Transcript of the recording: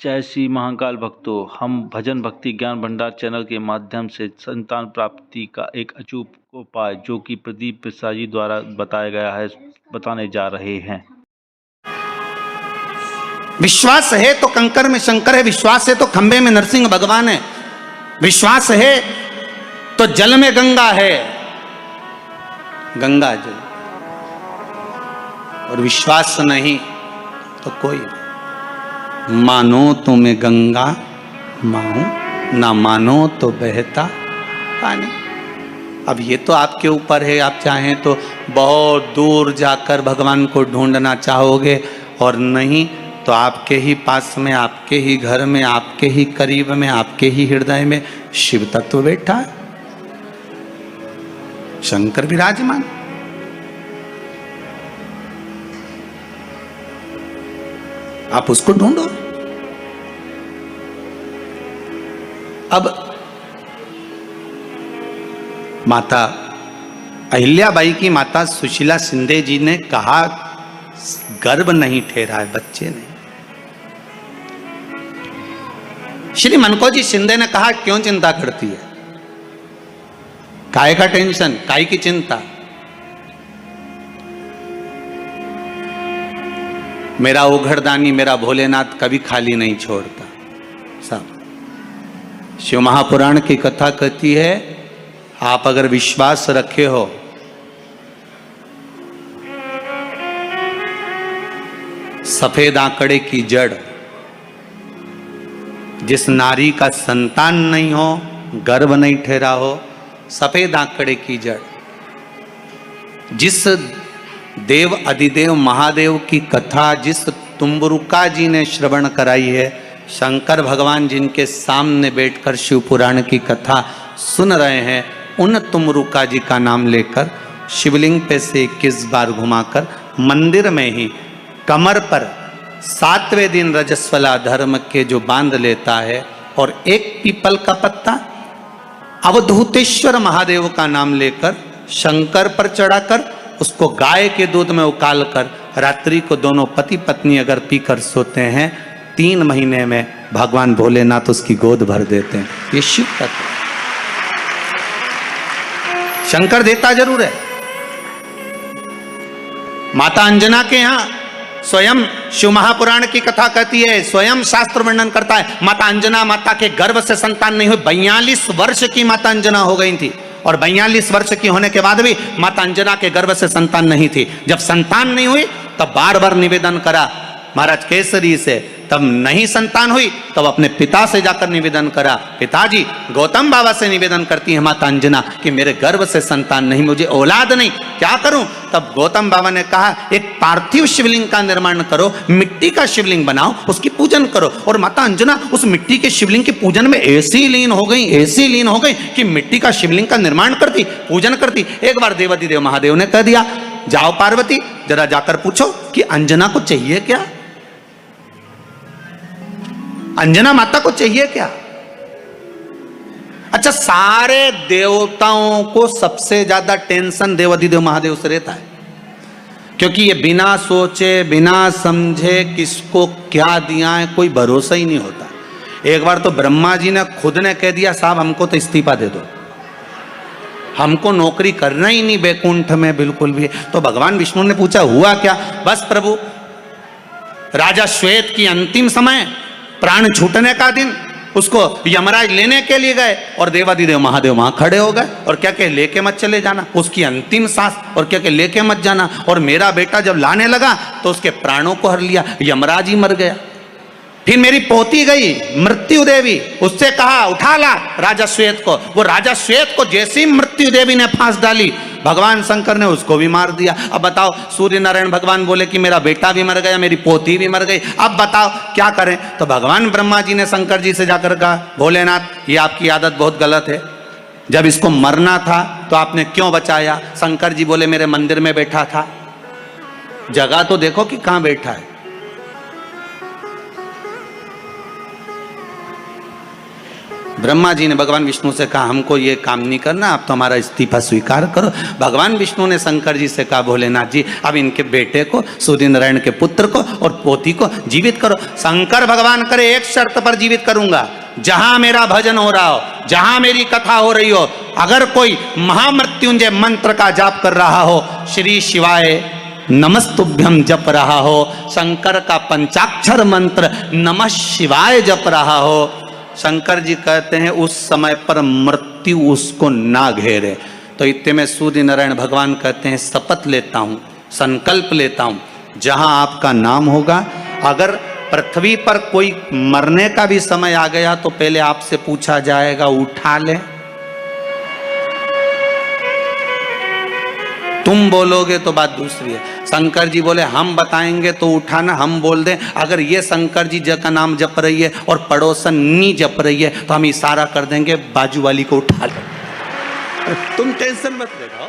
जय श्री महाकाल भक्तों। हम भजन भक्ति ज्ञान भंडार चैनल के माध्यम से संतान प्राप्ति का एक अचूक उपाय जो कि प्रदीप प्रसाद जी द्वारा बताया गया है बताने जा रहे हैं। विश्वास है तो कंकर में शंकर है, विश्वास है तो खंबे में नरसिंह भगवान है, विश्वास है तो जल में गंगा है, गंगा जल, और विश्वास नहीं तो कोई नहीं। मानो तो मैं गंगा माहूं, ना मानो तो बहता पानी। अब ये तो आपके ऊपर है, आप चाहें तो बहुत दूर जाकर भगवान को ढूंढना चाहोगे, और नहीं तो आपके ही पास में, आपके ही घर में, आपके ही करीब में, आपके ही हृदय में शिव तत्व बैठा है, शंकर विराजमान। आप उसको ढूंढो। अब माता अहिल्याबाई की माता सुशीला शिंदे जी ने कहा, गर्भ नहीं ठहरा है, बच्चे नहीं। श्री मनकोजी शिंदे ने कहा, क्यों चिंता करती है, काय का टेंशन, काय की चिंता। मेरा ओघड़दानी, मेरा भोलेनाथ कभी खाली नहीं छोड़ता। सब शिव महापुराण की कथा कहती है, आप अगर विश्वास रखे हो सफेद आंकड़े की जड़, जिस नारी का संतान नहीं हो, गर्भ नहीं ठहरा हो, सफेद आंकड़े की जड़, जिस देव अधिदेव महादेव की कथा जिस तुम्बरुका जी ने श्रवण कराई है, शंकर भगवान जिनके सामने बैठकर शिव पुराण की कथा सुन रहे हैं, उन तुम्बरुका जी का नाम लेकर शिवलिंग पे से 21 बार घुमाकर मंदिर में ही कमर पर 7वें दिन रजस्वला धर्म के जो बांध लेता है, और एक पीपल का पत्ता अवधूतेश्वर महादेव का नाम लेकर शंकर पर चढ़ाकर उसको गाय के दूध में उकाल कर रात्रि को दोनों पति पत्नी अगर पीकर सोते हैं, 3 महीने में भगवान भोलेनाथ उसकी गोद भर देते हैं। ये शिव तत्व। शंकर देता जरूर है। माता अंजना के यहां स्वयं शिव महापुराण की कथा कहती है, स्वयं शास्त्र वर्णन करता है, माता अंजना माता के गर्भ से संतान नहीं हुई। 42 वर्ष की माता अंजना हो गई थी, और 42 वर्ष की होने के बाद भी माता अंजना के गर्भ से संतान नहीं थी। जब संतान नहीं हुई तब बार बार निवेदन करा महाराज केसरी से, तब नहीं संतान हुई तब अपने पिता से जाकर निवेदन करा, पिताजी गौतम बाबा से निवेदन करती है माता अंजना कि मेरे गर्भ से संतान नहीं, मुझे औलाद नहीं, क्या करूं। तब गौतम बाबा ने कहा, एक पार्थिव शिवलिंग का निर्माण करो, मिट्टी का शिवलिंग बनाओ, उसकी पूजन करो। और माता अंजना उस मिट्टी के शिवलिंग के पूजन में ऐसी लीन हो गई, ऐसी लीन हो गई कि मिट्टी का शिवलिंग का निर्माण करती, पूजन करती। एक बार देवाधिदेव महादेव ने कह दिया, जाओ पार्वती जरा जाकर पूछो कि अंजना को चाहिए क्या, अंजना माता को चाहिए क्या। अच्छा, सारे देवताओं को सबसे ज्यादा टेंशन देवाधिदेव महादेव से रहता है, क्योंकि ये बिना सोचे बिना समझे किसको क्या दिया है कोई भरोसा ही नहीं होता। एक बार तो ब्रह्मा जी ने खुद ने कह दिया, साहब हमको तो इस्तीफा दे दो, हमको नौकरी करना ही नहीं बैकुंठ में बिल्कुल भी। तो भगवान विष्णु ने पूछा, हुआ क्या। बस प्रभु, राजा श्वेत की अंतिम समय, प्राण छूटने का दिन, उसको यमराज लेने के लिए गए, और देवाधिदेव महादेव वहां खड़े हो गए, और क्या कहे, लेके मत चले जाना, उसकी अंतिम सांस, और क्या कहे, लेके मत जाना। और मेरा बेटा जब लाने लगा तो उसके प्राणों को हर लिया, यमराज ही मर गया। फिर मेरी पोती गई मृत्यु देवी, उससे कहा उठा ला राजा श्वेत को। वो राजा श्वेत को जैसी मृत्यु देवी ने फांस डाली, भगवान शंकर ने उसको भी मार दिया। अब बताओ, सूर्य नारायण भगवान बोले कि मेरा बेटा भी मर गया, मेरी पोती भी मर गई, अब बताओ क्या करें। तो भगवान ब्रह्मा जी ने शंकर जी से जाकर कहा, भोलेनाथ ये आपकी आदत बहुत गलत है, जब इसको मरना था तो आपने क्यों बचाया। शंकर जी बोले, मेरे मंदिर में बैठा था, जगह तो देखो कि कहां बैठा है। ब्रह्मा जी ने भगवान विष्णु से कहा हमको ये काम नहीं करना, आप तो हमारा इस्तीफा स्वीकार करो। भगवान विष्णु ने शंकर जी से कहा भोलेनाथ जी अब इनके बेटे को, सूर्य नारायण के पुत्र को और पोती को जीवित करो। शंकर भगवान करे एक शर्त पर जीवित करूंगा, जहां मेरा भजन हो रहा हो, जहां मेरी कथा हो रही हो, अगर कोई महामृत्युंजय मंत्र का जाप कर रहा हो, श्री शिवाय नमस्तुभ्यम जप रहा हो, शंकर का पंचाक्षर मंत्र नमः शिवाय जप रहा हो, शंकर जी कहते हैं उस समय पर मृत्यु उसको ना घेरे। तो इतने में सूर्य नारायण भगवान कहते हैं शपथ लेता हूं, संकल्प लेता हूं, जहां आपका नाम होगा, अगर पृथ्वी पर कोई मरने का भी समय आ गया तो पहले आपसे पूछा जाएगा उठा ले, तुम बोलोगे तो बात दूसरी है। शंकर जी बोले हम बताएंगे तो उठाना, हम बोल दें अगर ये शंकर जी का नाम जप रही है और पड़ोसन नहीं जप रही है तो हम इशारा कर देंगे बाजू वाली को उठा ले। तुम टेंशन मत लेना।